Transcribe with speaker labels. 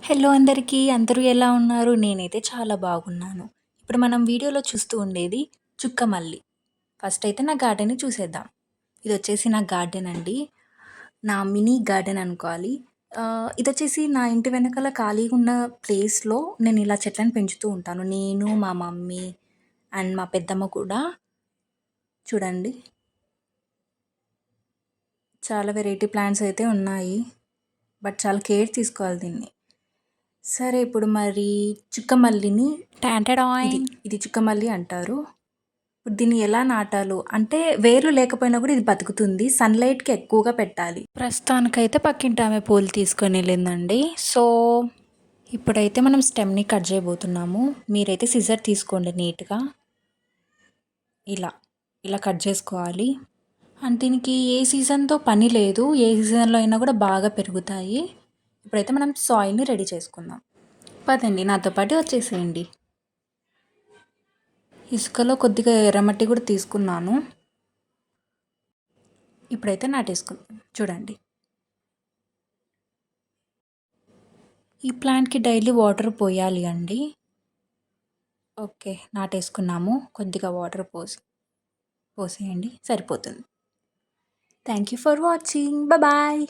Speaker 1: Hello అందరికీ. అందరూ ఎలా ఉన్నారు? నేనైతే చాలా బాగున్నాను. ఇప్పుడు మనం వీడియోలో చూస్తూ ఉండేది చుక్కమల్లి. ఫస్ట్ అయితే నా గార్డెన్‌ని చూసేద్దాం. ఇదొచ్చేసి నా గార్డెన్ అండి. నా మినీ గార్డెన్ అనుకోవాలి. ఇదొచ్చేసి నా ఇంటి వెనకాల ఖాళీగున్న ప్లేస్‌లో నేనిలా చెట్లను పెంచుతూ ఉంటాను. నేను, మా మమ్మీ అండ్ మా పెద్దమ్మ కూడా. చూడండి, చాలా వెరైటీ ప్లాంట్స్ అయితే ఉన్నాయి. బట్ చాలా కేర్ తీసుకోవాలి దీన్ని. సరే, ఇప్పుడు మరి చుక్కమల్లిని ఇది
Speaker 2: టాంటడాయిన్.
Speaker 1: ఇది చుక్కమల్లి అంటారు. ఇప్పుడు దీన్ని ఎలా నాటాలో అంటే వేర్లు లేకపోయినా కూడా ఇది బతుకుతుంది. సన్‌లైట్‌కి ఎక్కువగా పెట్టాలి. ప్రస్తుతానికైతే పక్కింటి ఆమె పూలు తీసుకొని వెళ్ళిందండి. సో, ఇప్పుడైతే మనం స్టెమ్‌ని కట్ చేయబోతున్నాము. మీరైతే సిజర్ తీసుకోండి నీట్‌గా. ఇలా, ఇలా కట్ చేసుకోవాలి. అండ్ దీనికి ఏ సీజన్‌తో పని లేదు. ఏ సీజన్‌లో అయినా కూడా బాగా పెరుగుతాయి. ఇప్పుడైతే మనం సాయిల్‌ని రెడీ చేసుకుందాం. పదండి, నాతో పాటు వచ్చేసేయండి. ఇసుకలో కొద్దిగా ఎర్రమట్టి కూడా తీసుకున్నాను. ఇప్పుడైతే నాటేసుకుందాం. చూడండి, ఈ ప్లాంట్‌కి డైలీ వాటర్ పోయాలి అండి. ఓకే, నాటేసుకున్నాము. కొద్దిగా వాటర్ పోసేయండి, సరిపోతుంది. Thank you for watching. Bye.